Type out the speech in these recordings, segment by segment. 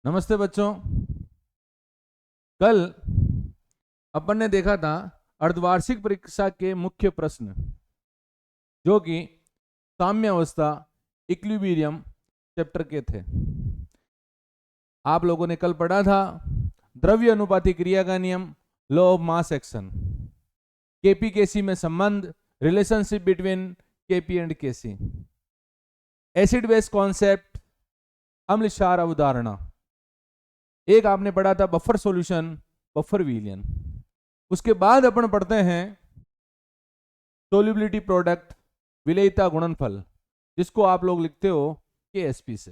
नमस्ते बच्चों। कल अपन ने देखा था अर्धवार्षिक परीक्षा के मुख्य प्रश्न, जो कि साम्य अवस्था इक्विलिब्रियम चैप्टर के थे। आप लोगों ने कल पढ़ा था द्रव्य अनुपाती क्रिया का नियम, law of mass action, KP KC में संबंध, relationship between KP and KC, acid base concept, अम्ल क्षार अवधारणा। एक आपने पढ़ा था बफर सॉल्यूशन, बफर विलयन। उसके बाद अपन पढ़ते हैं सोल्युबिलिटी प्रोडक्ट, विलेयता गुणनफल, जिसको आप लोग लिखते हो केएसपी से।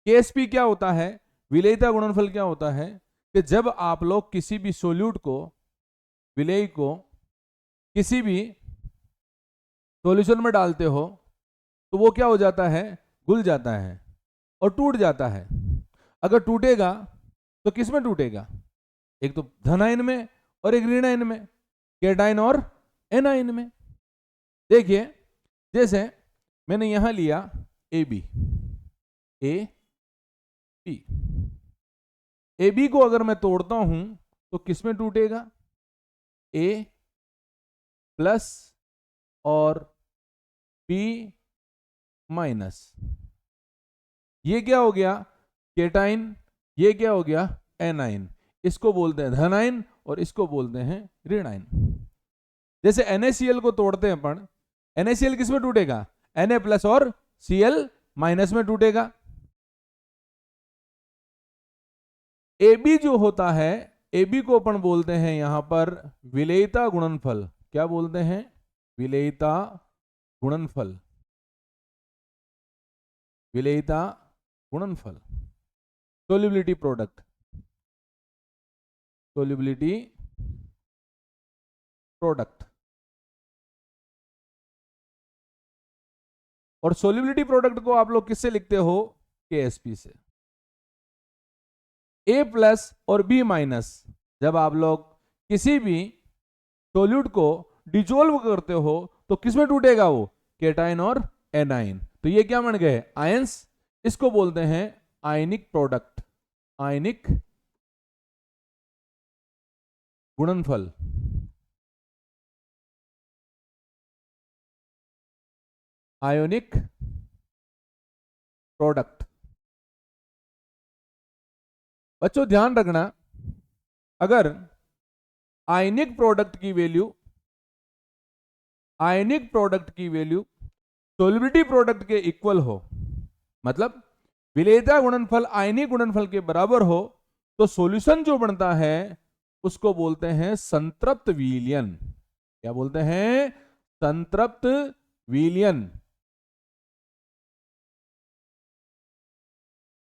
केएसपी क्या होता है, विलेयता गुणनफल क्या होता है कि जब आप लोग किसी भी सोल्यूट को, विलेय को किसी भी सॉल्यूशन में डालते हो तो वो क्या हो जाता है, घुल जाता है और टूट जाता है। अगर टूटेगा तो किस में टूटेगा, एक तो धन आयन में और एक ऋण आयन में, कैटायन और एनायन में। देखिए, जैसे मैंने यहां लिया ए बी, ए बी को अगर मैं तोड़ता हूं तो किस में टूटेगा, ए प्लस और बी माइनस। ये क्या हो गया, केटाइन, ये क्या हो गया, एनाइन। इसको बोलते हैं धन आयन और इसको बोलते हैं ऋण आयन। जैसे NaCl को तोड़ते हैं अपन, NaCl किस में टूटेगा, Na प्लस और Cl माइनस में टूटेगा। AB जो होता है, AB को अपन बोलते हैं यहां पर विलेयता गुणनफल। क्या बोलते हैं, विलेयता गुणनफल, विलेयता गुणनफल। Solubility product, solubility product. और सोल्युबिलिटी प्रोडक्ट को आप लोग किससे लिखते हो, केएसपी से। ए प्लस और बी माइनस, जब आप लोग किसी भी सोल्यूट को डिजोल्व करते हो तो किसमें टूटेगा वो, केटाइन और एनाइन। तो ये क्या बन गए, आयंस। इसको बोलते हैं आयनिक प्रोडक्ट, आयनिक गुणनफल, आयोनिक प्रोडक्ट। बच्चों ध्यान रखना, अगर आयनिक प्रोडक्ट की वैल्यू, आयनिक प्रोडक्ट की वैल्यू सोल्युबिलिटी प्रोडक्ट के इक्वल हो, मतलब विलेयता गुणनफल आयनिक गुणनफल के बराबर हो, तो सॉल्यूशन जो बनता है उसको बोलते हैं संतृप्त विलयन। क्या बोलते हैं, संतृप्त विलयन,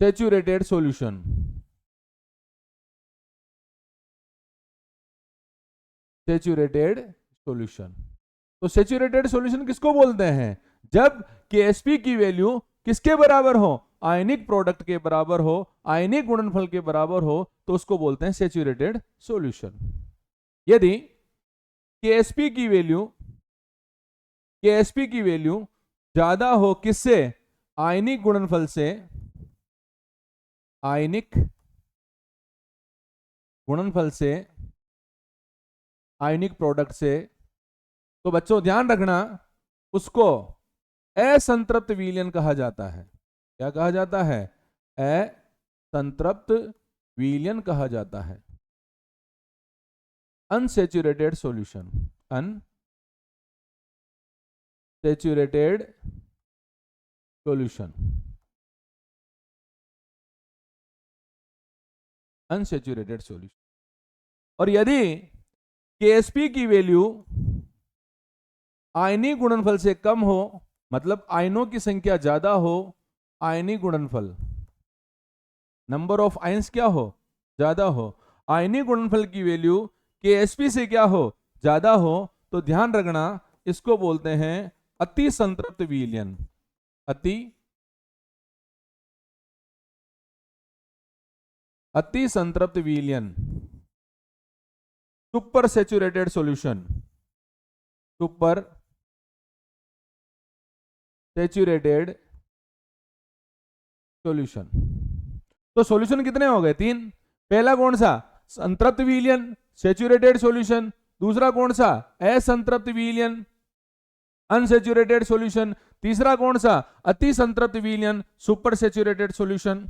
सैचुरेटेड सॉल्यूशन। Saturated solution. तो सैचुरेटेड सॉल्यूशन किसको बोलते हैं, जब केएसपी की वैल्यू किसके बराबर हो, आयनिक प्रोडक्ट के बराबर हो, आयनिक गुणनफल के बराबर हो, तो उसको बोलते हैं सैचुरेटेड सॉल्यूशन। यदि केएसपी की वैल्यू, केएसपी की वैल्यू ज्यादा हो किससे, आयनिक गुणनफल से, आयनिक गुणनफल से, आयनिक प्रोडक्ट से, तो बच्चों ध्यान रखना उसको असंतृप्त विलयन कहा जाता है। क्या कहा जाता है, असंतृप्त विलयन कहा जाता है। Unsaturated solution, unsaturated solution, unsaturated solution. और यदि केएसपी की वैल्यू आयनिक गुणनफल से कम हो, मतलब आयनों की संख्या ज्यादा हो, आयनिक गुणनफल, नंबर ऑफ आयंस क्या हो, ज्यादा हो, आयनिक गुणनफल की वैल्यू केएसपी से क्या हो, ज्यादा हो, तो ध्यान रखना इसको बोलते हैं अति संतृप्त विलयन। अति अति संतृप्त विलयन, super saturated solution, super saturated solution. तो सॉल्यूशन कितने हो गए? 3। पहला कौन सा? संतृप्त विलयन सैचुरेटेड सॉल्यूशन। दूसरा कौन सा? असंतृप्त विलयन अनसैचुरेटेड सॉल्यूशन। तीसरा कौन सा? अति संतृप्त विलयन सुपर सैचुरेटेड सॉल्यूशन।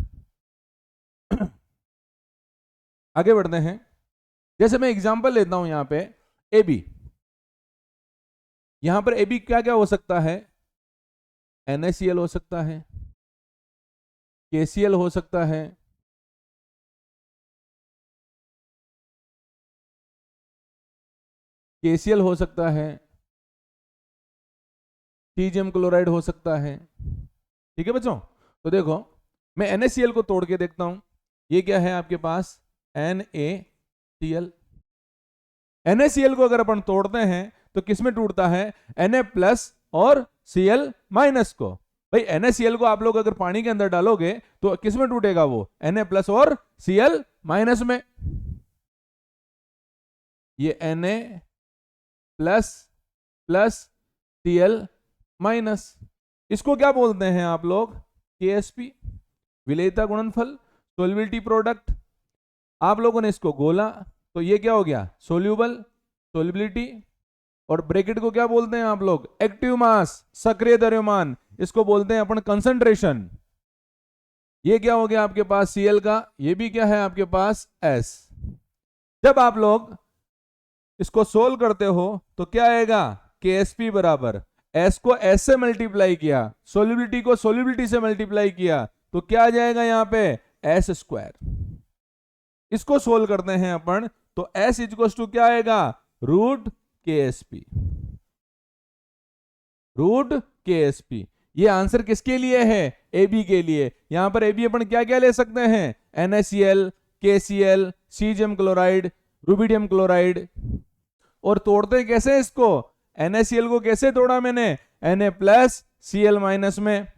आगे बढ़ते हैं। जैसे मैं एग्जांपल लेता हूं यहां पे ए बी। यहां पर ए बी क्या क्या हो सकता है? NaCl हो सकता है, KCl हो सकता है, KCl हो सकता है, सीजियम क्लोराइड हो सकता है। ठीक है बच्चों, तो देखो मैं NaCl को तोड़ के देखता हूं। ये क्या है आपके पास? NaCl। NaCl को अगर अपन तोड़ते हैं तो किसमें टूटता है? Na+ और Cl- को। भाई NaCl को आप लोग अगर पानी के अंदर डालोगे तो किसमें टूटेगा वो? Na+ और Cl- में। ये Na+ Cl-। इसको क्या बोलते हैं आप लोग? KSP, विलेयता गुणनफल, सोल्युबिलिटी प्रोडक्ट। आप लोगों ने इसको गोला तो ये क्या हो गया? Soluble, solubility. और ब्रैकेट को क्या बोलते हैं आप लोग? एक्टिव मास, सक्रिय द्रव्यमान। इसको बोलते हैं अपन कंसंट्रेशन। ये क्या हो गया आपके पास? Cl का। ये भी क्या है आपके पास? S। जब आप लोग इसको सोल्व करते हो तो क्या आएगा? KSP बराबर S को S से मल्टीप्लाई किया, सोल्युबिलिटी को सोल्युबिलिटी से मल्टीप्लाई किया, तो क्या आ जाएगा यहाँ पे? S²। इसको सोल्व करते हैं अपन तो S = क्या आएगा? √KSP। √KSP। ये आंसर किसके लिए है? AB के लिए। यहां पर AB अपन क्या क्या ले सकते हैं? NaCl, KCl, caesium chloride, rubidium chloride. और तोड़ते कैसे इसको? NaCl को कैसे तोड़ा मैंने? Na+ Cl- में।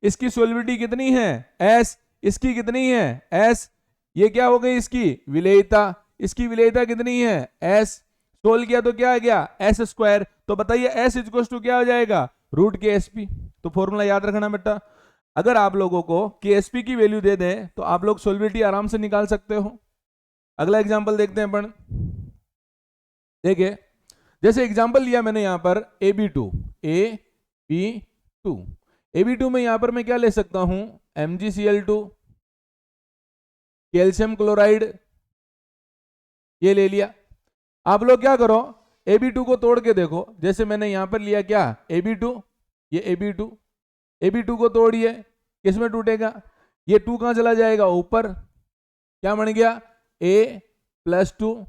इसकी सोल्युबिलिटी कितनी है? S। इसकी कितनी है? S। ये क्या हो गई इसकी? विलेयता। इसकी विलेयता कितनी है? S। सोल्व किया तो क्या आ गया? S²। तो बताइए S = क्या हो जाएगा? √KSP। तो फॉर्मूला याद रखना बेटा। अगर आप लोगों को KSP की वैल्यू दे दें तो आप लोग सोल्युबिलिटी आराम से निकाल सकते हो। अगला एग्जांपल देखते हैं अपन। देखिए जैसे एग्जांपल लिया मैंने यहां पर AB2। AB2 में यहां पर मैं क्या ले सकता हूं? MgCl2, कैल्शियम क्लोराइड, ये ले लिया। आप लोग क्या करो? AB2 को तोड़ के देखो। जैसे मैंने यहां पर लिया क्या? AB2। ये AB2 को तोड़िए, किसमें टूटेगा? ये 2 कहां चला जाएगा? ऊपर। क्या बन गया? A+2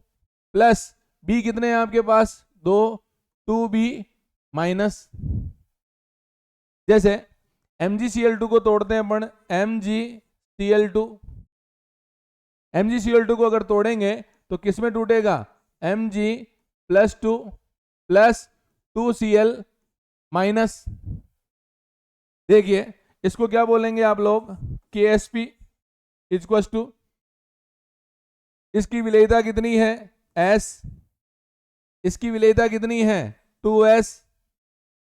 प्लस B कितने हैं आपके पास? 2, 2B-। जैसे MgCl2 को तोड़ते हैं अपन, MgCl2 को अगर तोड़ेंगे तो किसमें टूटेगा? Mg+2 plus 2Cl-। देखिए इसको क्या बोलेंगे आप लोग? KSP = इसकी विलेयता कितनी है? S। इसकी विलेयता कितनी है? 2S।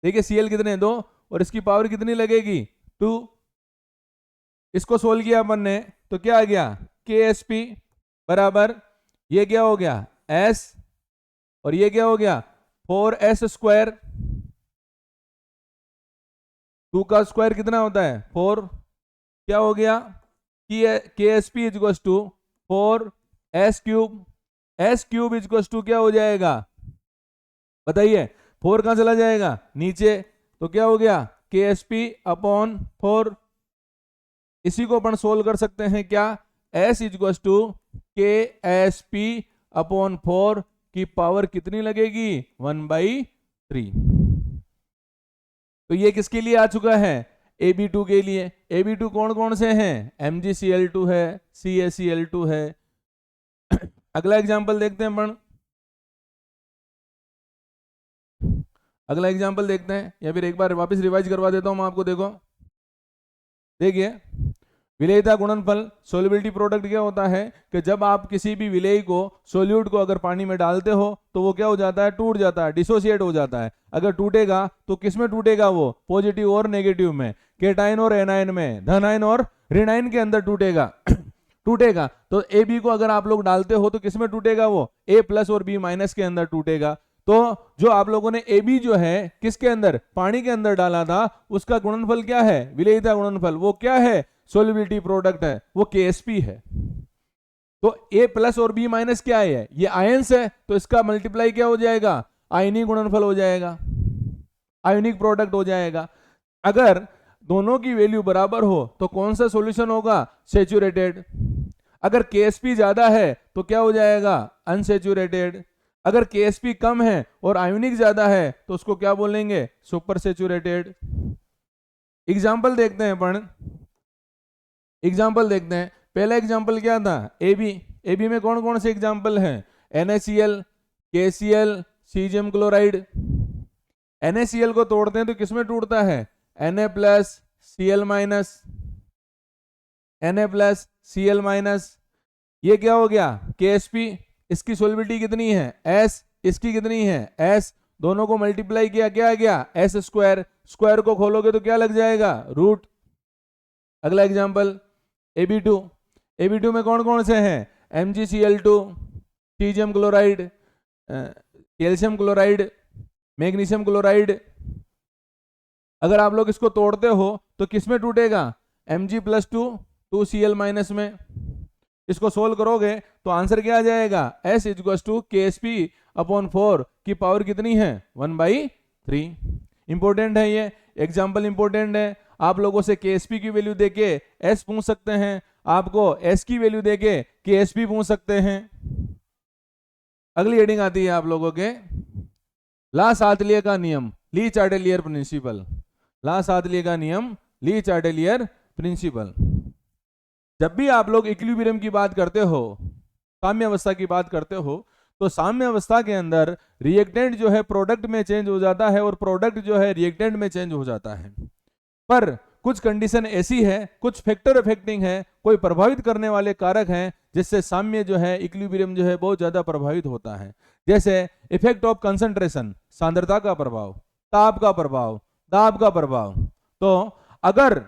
देखिए Cl कितने? 2, और इसकी पावर कितनी लगेगी? 2। इसको सोल्व किया अपन ने तो क्या आ गया? KSP बराबर ये क्या हो गया? S, और ये क्या हो गया? 4S²। 2 का स्क्वायर कितना होता है? 4। क्या हो गया? KSP = 4S³ S³ क्या हो जाएगा? बताइए 4 कहां चला जाएगा? नीचे। तो क्या हो गया? KSP/4। इसी को अपन सोल्व कर सकते हैं क्या? S = KSP/4 की पावर कितनी लगेगी? 1/3। तो ये किसके लिए आ चुका है? AB2 के लिए। AB2 कौन कौन से हैं? MgCl2 है, CaCl2 है। अगला एग्जांपल देखते हैं अपन। अगला एग्जांपल देखते हैं, या फिर एक बार वापस रिवाइज करवा देता हूं मैं आपको। देखो देखिए विलेयता गुणनफल, सोल्युबिलिटी प्रोडक्ट क्या होता है कि जब आप किसी भी विलेय को, सोल्यूट को अगर पानी में डालते हो तो वो क्या हो जाता है? टूट जाता है, डिसोसिएट हो जाता है। अगर टूटेगा तो किसमें टूटेगा वो? पॉजिटिव और नेगेटिव में, केटाइन और एनाइन में, धन आयन और ऋण आयन के अंदर टूटेगा। टूटेगा। तो ए बी को अगर आप लोग डालते हो तो किसमें टूटेगा, वो ए प्लस और बी माइनस के अंदर टूटेगा। तो जो आप लोगों ने ए बी जो है किसके अंदर, पानी के अंदर डाला था, उसका गुणनफल क्या है, विलेयता गुणनफल, वो क्या है, सोल्युबिलिटी प्रोडक्ट है, वो KSP है। तो ए प्लस और बी माइनस क्या है, ये आयंस है, तो इसका मल्टीप्लाई क्या हो जाएगा, आयनिक गुणनफल हो जाएगा, आयनिक प्रोडक्ट हो जाएगा। अगर दोनों की वैल्यू बराबर हो तो कौन सा सॉल्यूशन होगा, सैचुरेटेड। अगर KSP ज्यादा है तो क्या हो जाएगा, अनसैचुरेटेड। अगर KSP कम है और आयोनिक ज्यादा है तो उसको क्या बोलेंगे, सुपर सैचुरेटेड। एग्जाम्पल देखते हैं अपन, एग्जाम्पल देखते हैं। पहला एग्जाम्पल क्या था, AB में कौन कौन से एग्जाम्पल हैं, NaCl, KCl, caesium chloride. NaCl को तोड़ते हैं तो किसमें टूटता है, Na plus Cl minus, Na plus Cl minus. ये क्या हो गया, KSP, इसकी सोल्युबिलिटी कितनी है, S, इसकी कितनी है, S, दोनों को मल्टीप्लाई किया क्या आ गया, S स्क्वायर, स्क्वायर को खोलोगे तो क्या लग जाएगा, रूट। अगला एग्जांपल AB2 में कौन कौन से हैं, MgCl2, caesium chloride, calcium chloride, magnesium chloride. अगर आप लोग इसको तोड़ते हो तो किसमें टूटेगा, Mg प्लस 2Cl माइनस में। इसको सोल्व करोगे तो आंसर क्या आ जाएगा, S equals to KSP upon 4 की पावर कितनी है, 1/3। इंपॉर्टेंट है ये एग्जाम्पल, इंपॉर्टेंट है। आप लोगों से KSP की वैल्यू देके S पूछ सकते हैं, आपको S की वैल्यू देके KSP पूछ सकते हैं। अगली हेडिंग आती है आप लोगों के, ला सातलिय का नियम, ली चार्टेलियर प्रिंसिपल। ला सातलिय का नियम, ली चार्टेलियर प्रिंसिपल। जब भी आप लोग इक्विलिब्रियम की बात करते हो, साम्य अवस्था की बात करते हो, तो साम्य अवस्था के अंदर रिएक्टेंट जो है प्रोडक्ट में चेंज हो जाता है और प्रोडक्ट जो है रिएक्टेंट में चेंज हो जाता है। पर कुछ कंडीशन ऐसी है, कुछ फैक्टर अफेक्टिंग है, कोई प्रभावित करने वाले कारक हैं जिससे साम्य जो है, इक्विलिब्रियम जो है बहुत ज्यादा प्रभावित होता है। जैसे इफेक्ट ऑफ कंसंट्रेशन, सांद्रता का प्रभाव, ताप का प्रभाव, दाब का प्रभाव। तो अगर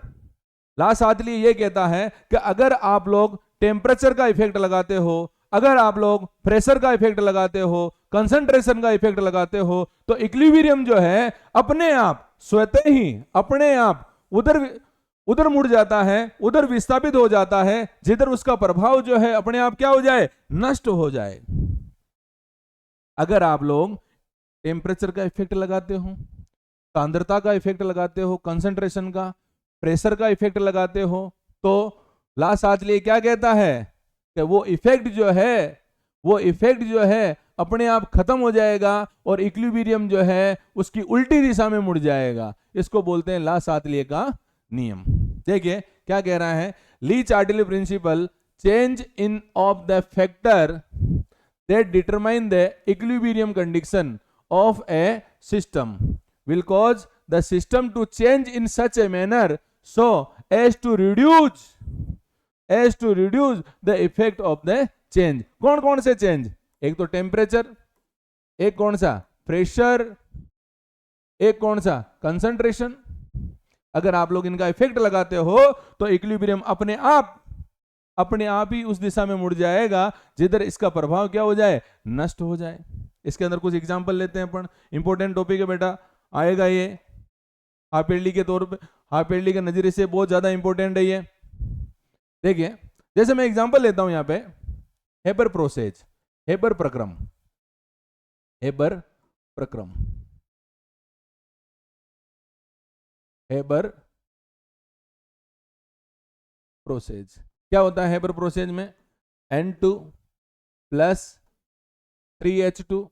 ला सातली ये कहता है कि अगर आप लोग टेम्परेचर का इफेक्ट लगाते हो, अगर आप लोग प्रेशर का इफेक्ट लगाते हो, कंसंट्रेशन का इफेक्ट लगाते हो, तो इक्विलिब्रियम जो है अपने आप स्वतः ही अपने आप उधर मुड़ जाता है, उधर विस्थापित हो जाता है, जिधर उसका प्रभाव जो है अपने आप क्या हो जाए, नष्ट हो जाए। अगर आप लोग टेम्परेचर का इफेक्ट लगाते हो, सांद्रता का इफेक्ट लगाते हो, कंसंट्रेशन का, प्रेशर का इफेक्ट लगाते हो, तो ला सातली क्या कहता है कि वो इफेक्ट जो है अपने आप खत्म हो जाएगा और इक्विलिब्रियम जो है उसकी उल्टी दिशा में मुड़ जाएगा। इसको बोलते हैं ला सातली का नियम। देखिए क्या कह रहा है, Le Chatelier principle, change in of the factor that determine the equilibrium condition of a system will cause the system to change in such a manner so as to reduce the effect of the change। कौन कौन से change, एक तो temperature, एक कौन सा pressure, एक कौन सा कंसंट्रेशन। अगर आप लोग इनका इफेक्ट लगाते हो तो इक्विलिब्रियम अपने आप ही उस दिशा में मुड़ जाएगा जिधर इसका प्रभाव क्या हो जाए, नष्ट हो जाए। इसके अंदर कुछ एग्जांपल लेते हैं अपन, इंपॉर्टेंट टॉपिक है बेटा, आएगा ये हाफ ईयरली के तौर पे, हाफ ईयरली के नजरिए से बहुत ज्यादा इंपॉर्टेंट है ये। देखिए जैसे मैं एग्जांपल लेता हूं यहाँ पे, हेबर प्रोसेस, हेबर प्रक्रम, हेबर प्रक्रम, हेबर प्रोसेस। क्या होता है हेबर प्रोसेस में, N2 प्लस 3H2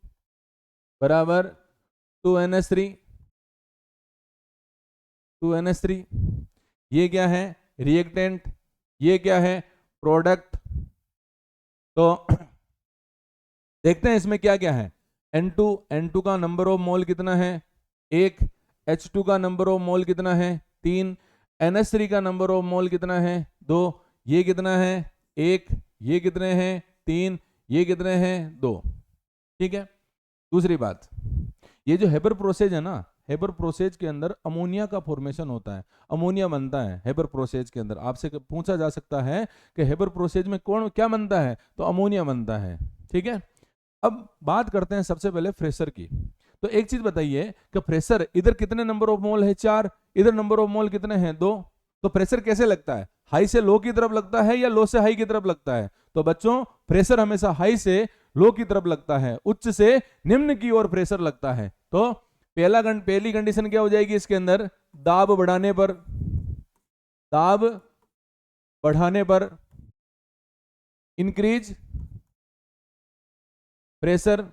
बराबर 2NH3। ये क्या है, रिएक्टेंट, ये क्या है, प्रोडक्ट। तो देखते हैं इसमें क्या क्या है। N2 का नंबर ऑफ मोल कितना है, 1, H2 का नंबर ऑफ मोल कितना है, 3, NH3 का नंबर ऑफ मोल कितना है, 2, ये कितना है, 1, ये कितने हैं, 3, ये कितने हैं, 2। ठीक है। दूसरी बात, ये जो हेबर प्रोसेस है ना, हेबर प्रोसेस के अंदर अमोनिया का फॉर्मेशन होता है, अमोनिया बनता है हेबर प्रोसेस के अंदर। आपसे पूछा जा सकता है कि हेबर प्रोसेस में कौन क्या बनता है, तो अमोनिया बनता है। ठीक है, अब बात करते हैं सबसे पहले प्रेशर की। तो एक चीज बताइए कि प्रेशर इधर कितने नंबर ऑफ मोल है, 4, इधर नंबर ऑफ मोल कितने हैं, 2। तो प्रेशर कैसे लगता है, हाई से लो की तरफ लगता है या लो से हाई की तरफ लगता है? तो बच्चों प्रेशर हमेशा हाई से लो की तरफ लगता है, उच्च से निम्न की ओर प्रेशर लगता है। तो पहली कंडीशन क्या हो जाएगी इसके अंदर, दाब बढ़ाने पर इंक्रीज प्रेशर।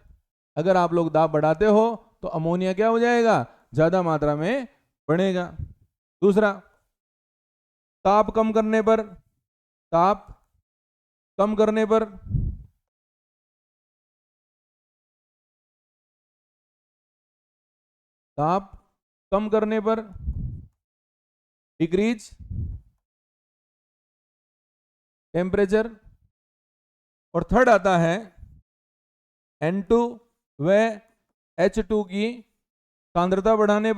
अगर आप लोग दाब बढ़ाते हो तो अमोनिया क्या हो जाएगा, ज्यादा मात्रा में बढ़ेगा। दूसरा, ताप कम करने पर ताप कम करने पर डिक्रीज टेम्परेचर। और थर्ड आता है N2 व H2 की सांद्रता बढ़ाने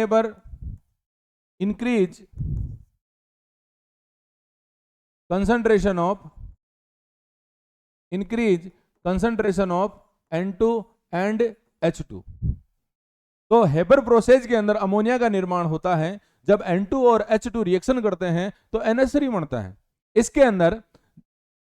पर increase concentration of N2 and H2। तो हेबर प्रोसेस के अंदर अमोनिया का निर्माण होता है जब N2 और H2 रिएक्शन करते हैं तो NH3 बनता है। इसके अंदर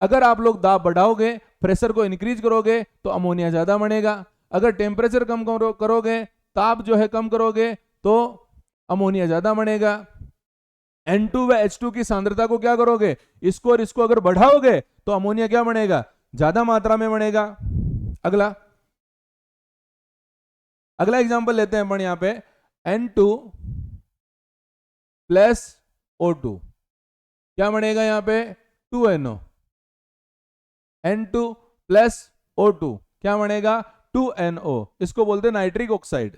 अगर आप लोग दाब बढ़ाओगे, प्रेशर को इंक्रीज करोगे तो अमोनिया ज्यादा बनेगा। अगर टेम्परेचर कम करोगे, ताप जो है कम करोगे, तो अमोनिया ज्यादा बनेगा। N2 व H2 की सांद्रता को क्या करोगे, इसको और इसको अगर बढ़ाओगे तो अमोनिया क्या बनेगा, ज्यादा मात्रा में बनेगा। अगला एग्जांपल लेते हैं अपन यहां पे, N2 प्लस O2 क्या बनेगा यहां पे, 2NO। N2 प्लस O2 क्या बनेगा, 2NO। इसको बोलते हैं नाइट्रिक ऑक्साइड।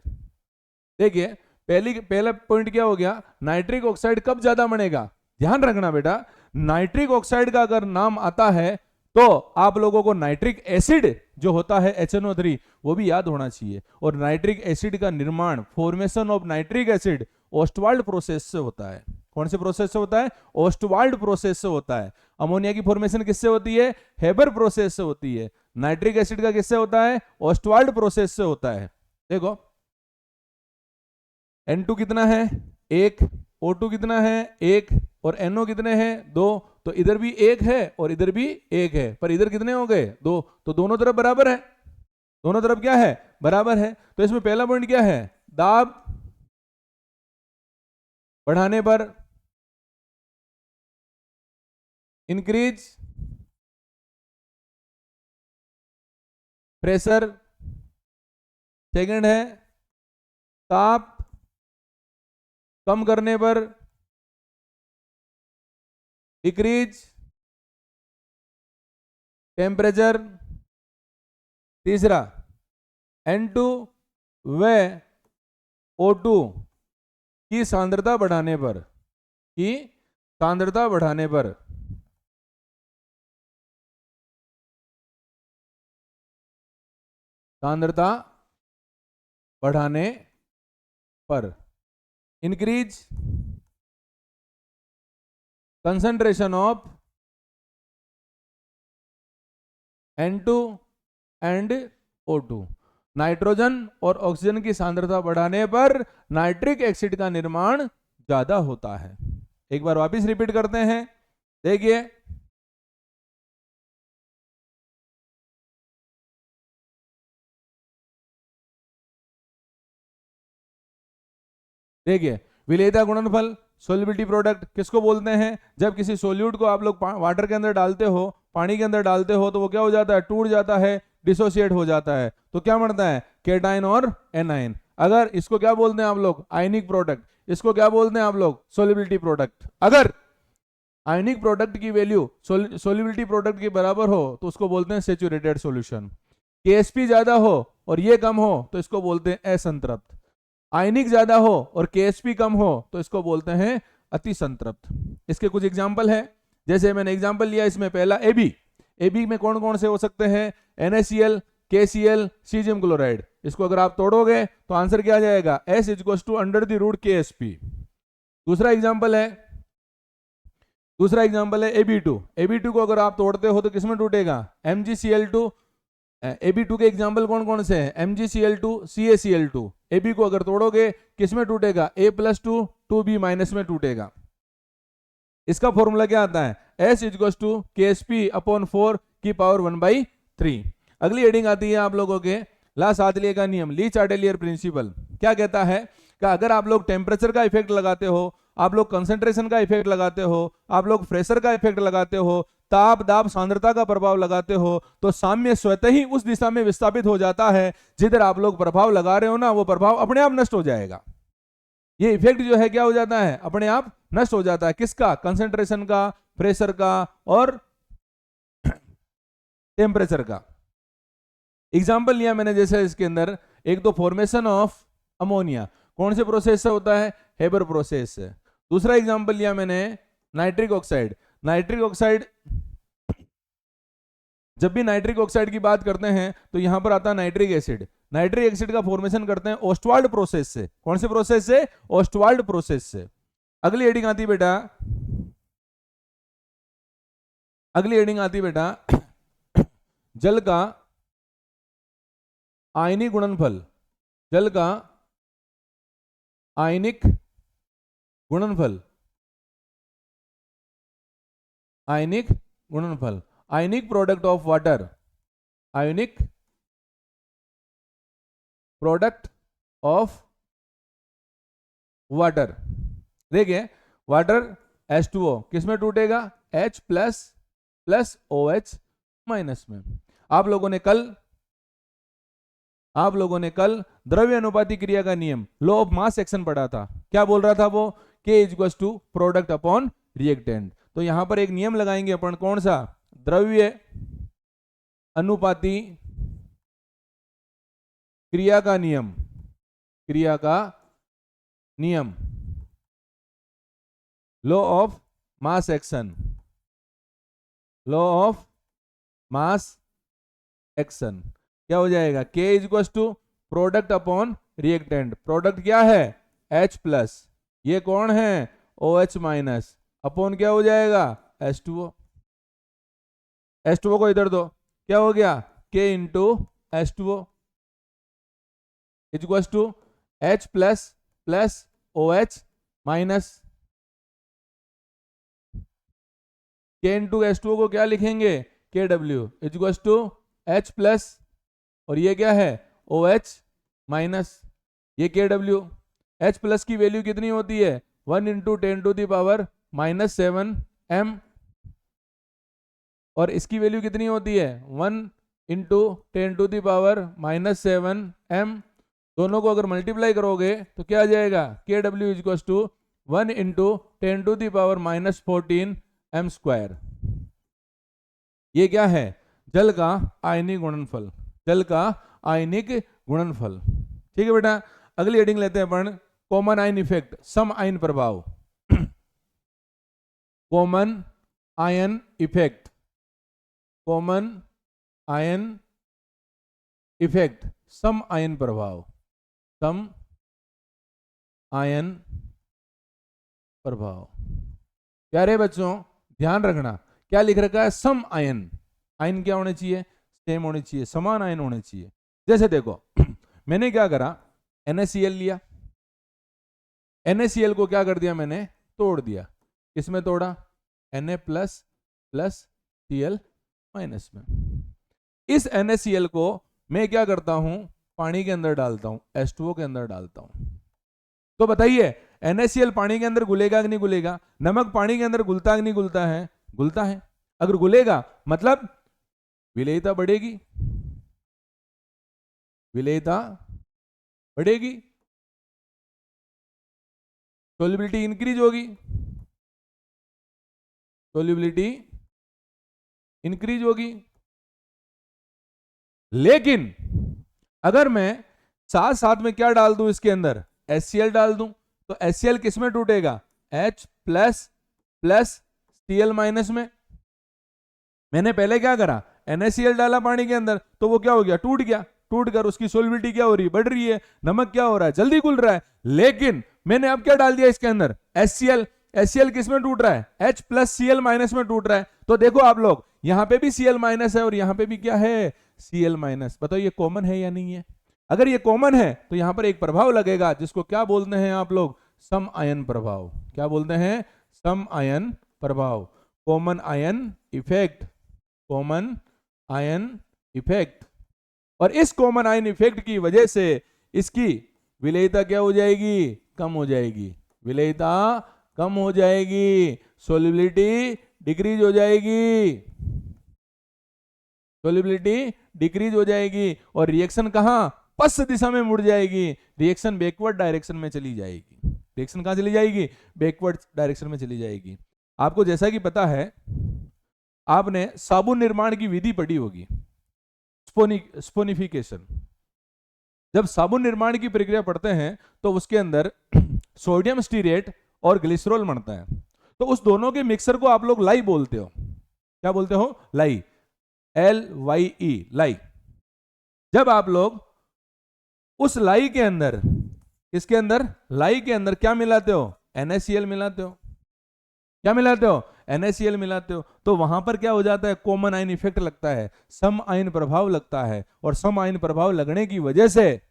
देखिए पहला पॉइंट क्या हो गया, नाइट्रिक ऑक्साइड कब ज्यादा बनेगा, ध्यान रखना बेटा, नाइट्रिक ऑक्साइड का अगर नाम आता है तो आप लोगों को नाइट्रिक एसिड जो होता है HNO3 वो भी याद होना चाहिए। और नाइट्रिक एसिड का निर्माण, formation of nitric acid Ostwald process से होता है। कौन से प्रोसेस से होता है, ओस्टवाल्ड प्रोसेस से होता है। अमोनिया की फॉर्मेशन किससे होती है, हेबर प्रोसेस से होती है। नाइट्रिक एसिड का किससे होता है, ओस्टवाल्ड प्रोसेस से होता है। देखो N2 कितना है, 1, O2 कितना है, 1, और NO कितने हैं, 2। तो इधर भी 1 है और इधर भी 1 है, पर इधर कितने हो गए, 2। तो दोनों तरफ बराबर है, दोनों तरफ क्या है, बराबर है। तो इसमें पहला पॉइंट क्या है, दाब बढ़ाने पर इंक्रीज प्रेशर। सेकंड है ताप कम करने पर डिक्रीज टेम्परेचर। तीसरा N2 व O2 की सांद्रता बढ़ाने पर increase concentration of N2 and O2। Nitrogen और ऑक्सीजन की सांद्रता बढ़ाने पर नाइट्रिक एसिड का निर्माण ज्यादा होता है। एक बार वापस रिपीट करते हैं, देखिए विलेयता गुणनफल, सोल्युबिलिटी प्रोडक्ट किसको बोलते हैं, जब किसी सोल्यूट को आप लोग वाटर के अंदर डालते हो, पानी के अंदर डालते हो, तो वो क्या हो जाता है, टूट जाता है, डिसोसिएट हो जाता है। तो क्या बनता है, केटाइन और एनाइन। अगर इसको क्या बोलते हैं आप लोग, आयनिक प्रोडक्ट। इसको क्या बोलते हैं आप लोग, सोल्युबिलिटी प्रोडक्ट। अगर आयनिक प्रोडक्ट की वैल्यू सोल्युबिलिटी प्रोडक्ट के बराबर हो तो उसको बोलते हैं सेचुरेटेड सॉल्यूशन। KSP ज्यादा हो और ये कम हो तो इसको बोलते हैं असंतृप्त। आयनिक ज्यादा हो और KSP कम हो तो इसको बोलते हैं अति संतृप्त। इसके कुछ एग्जाम्पल है, जैसे मैंने एग्जाम्पल लिया इसमें पहला AB। AB में कौन कौन से हो सकते हैं, NaCl, KCl सीजियम क्लोराइड, इसको अगर आप तोड़ोगे तो आंसर क्या आ जाएगा, S equals to under the root KSP। दूसरा एग्जांपल है Ab2। Ab2 को अगर आप तोड़ते हो तो किसमें टूटेगा, MgCl2। Ab2 के एग्जांपल कौन कौन से हैं, MgCl2, CaCl2। Ab को अगर तोड़ोगे किसमें टूटेगा, A+2 2B- में टूटेगा। इसका फॉर्मूला क्या आता है, S equals to KSP upon 4 की पावर 1/3। अगली हेडिंग आती है आप लोगों के ला सादलिए का नियम, ली चार्टेलियर प्रिंसिपल। क्या कहता है कि अगर आप लोग टेम्परेचर का इफेक्ट लगाते हो, आप लोग कंसंट्रेशन का इफेक्ट लगाते हो, आप लोग प्रेशर का इफेक्ट लगाते हो, ताप दाब सांद्रता का प्रभाव लगाते हो, तो साम्य स्वतः ही उस दिशा में विस्थापित हो जाता है जिधर आप लोग प्रभाव लगा रहे हो ना, वो प्रभाव अपने आप नष्ट हो जाएगा। ये इफेक्ट जो है क्या हो जाता है, अपने आप नष्ट हो जाता है। किसका, कंसंट्रेशन का, प्रेशर का और टेम्परेचर का। एग्जाम्पल लिया मैंने जैसे इसके अंदर, एक तो फॉर्मेशन ऑफ अमोनिया, कौन से प्रोसेस से होता है, हेबर प्रोसेस से। दूसरा एग्जाम्पल लिया मैंने नाइट्रिक ऑक्साइड। नाइट्रिक ऑक्साइड, जब भी नाइट्रिक ऑक्साइड की बात करते हैं तो यहां पर आता है नाइट्रिक एसिड। नाइट्रिक एसिड का फॉर्मेशन करते हैं ओस्टवाल्ड प्रोसेस से। कौन से प्रोसेस से, ओस्टवाल्ड प्रोसेस से। अगली हेडिंग आती बेटा, अगली हेडिंग आती बेटा जल का आयनिक गुणनफल। जल का आयनिक गुणनफल, आयनिक गुणनफल, ionic product of water, ionic product of water. देखिए वाटर H2O किसमें टूटेगा, H प्लस OH माइनस में। आप लोगों ने कल द्रव्य अनुपाती क्रिया का नियम, लॉ ऑफ मास एक्शन पढ़ा था। क्या बोल रहा था वो, K equals to product upon reactant. तो यहां पर एक नियम लगाएंगे अपन, कौन सा, द्रव्य अनुपाती क्रिया का नियम, क्रिया का नियम, law of mass action, law of mass action. क्या हो जाएगा, K equals to product upon reactant. Product क्या है, H प्लस, ये कौन है, OH माइनस, अपॉन क्या हो जाएगा, H2O। H2O को इधर दो, क्या हो गया, K into H2O equals to H plus OH minus. K into H2O को क्या लिखेंगे, KW equals to H plus, और ये क्या है, OH माइनस, ये KW। H प्लस की वैल्यू कितनी होती है, 1 इंटू 10⁻⁻7 m, और इसकी वैल्यू कितनी होती है, 1 इंटू 10⁻⁻7 m। दोनों को अगर मल्टीप्लाई करोगे तो क्या आ जाएगा, KW equals to 1 into 10⁻⁻14 m²। ये क्या है, जल का आयनिक गुणनफल, जल का आयनिक गुणनफल। ठीक है बेटा, अगली हेडिंग लेते हैं अपन, कॉमन आयन इफेक्ट, सम आयन प्रभाव। Common ion effect, common ion effect, सम आयन प्रभाव, सम आयन प्रभाव। प्यारे बच्चों ध्यान रखना, क्या लिख रखा है, सम आयन। आयन क्या होने चाहिए, सेम होने चाहिए, समान आयन होने चाहिए। जैसे देखो मैंने क्या करा, NaCl लिया, NaCl को क्या कर दिया मैंने, तोड़ दिया। किसमें तोड़ा, Na प्लस Cl माइनस में। इस NaCl को मैं क्या करता हूं, पानी के अंदर डालता हूं, H2O के अंदर डालता हूं। तो बताइए NaCl पानी के अंदर घुलेगा कि नहीं घुलेगा, नमक पानी के अंदर घुलता कि नहीं घुलता है, घुलता है। अगर घुलेगा मतलब विलेयता बढ़ेगी, विलेयता बढ़ेगी, सोल्युबिलिटी इंक्रीज होगी, सोल्युबिलिटी इंक्रीज होगी। लेकिन अगर मैं साथ साथ में क्या डाल दूं, इसके अंदर HCl डाल दूं, तो HCl किस में टूटेगा, H प्लस Cl माइनस में। मैंने पहले क्या करा, NaCl डाला पानी के अंदर तो वो क्या हो गया, टूट गया, टूट कर उसकी सोलिबिलिटी क्या हो रही है, बढ़ रही है, नमक क्या हो रहा है, जल्दी घुल रहा है। लेकिन मैंने अब क्या डाल दिया इसके अंदर, HCl। HCl किस में टूट रहा है, H प्लस Cl माइनस में टूट रहा है। तो देखो आप लोग यहां पे भी Cl माइनस है और यहां पे भी क्या है, Cl माइनस। बताओ ये कॉमन है या नहीं है? अगर ये कॉमन है तो यहां पर एक प्रभाव लगेगा जिसको क्या बोलते हैं आप लोग, सम आयन प्रभाव। क्या बोलते हैं, सम आयन प्रभाव, common ion effect, common ion effect. और इस कॉमन आयन इफेक्ट की वजह से इसकी विलेयता क्या हो जाएगी, कम हो जाएगी, विलेयता कम हो जाएगी, सोलिबिलिटी डिक्रीज हो जाएगी, सोलिबिलिटी डिक्रीज हो जाएगी। और रिएक्शन कहां, पश्च दिशा में मुड़ जाएगी, रिएक्शन बैकवर्ड डायरेक्शन में चली जाएगी। रिएक्शन कहां चली जाएगी, बैकवर्ड डायरेक्शन में चली जाएगी। आपको जैसा कि पता है, आपने साबुन निर्माण की विधि पढ़ी होगी, स्पोनिफिकेशन। जब साबुन निर्माण की प्रक्रिया पढ़ते हैं तो उसके अंदर सोडियम स्टीरेट और ग्लिसरॉल बनता है। तो उस दोनों के मिक्सर को आप लोग लाई बोलते हो। क्या बोलते हो, लाई, LYE, लाई। जब आप लोग उस लाई के अंदर, इसके अंदर लाई के अंदर क्या मिलाते हो, NaCl मिलाते हो। क्या मिलाते हो, NaCl मिलाते हो। तो वहां पर क्या हो जाता है, कॉमन आयन इफेक्ट लगता है, सम आयन प्रभाव लगता है। और सम आयन प्रभाव लगने की वजह से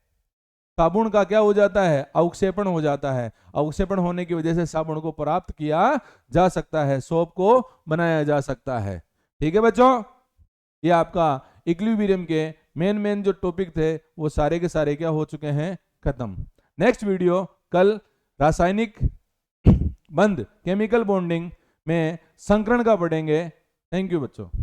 साबुन का क्या हो जाता है, अवक्षेपण हो जाता है। अवक्षेपण होने की वजह से साबुन को प्राप्त किया जा सकता है, सोप को बनाया जा सकता है। ठीक है बच्चों, ये आपका इक्विलिब्रियम के मेन जो टॉपिक थे वो सारे के सारे क्या हो चुके हैं, खत्म। नेक्स्ट वीडियो कल रासायनिक बंध, केमिकल बॉन्डिंग में संकरण का पढ़ेंगे। थैंक यू बच्चों।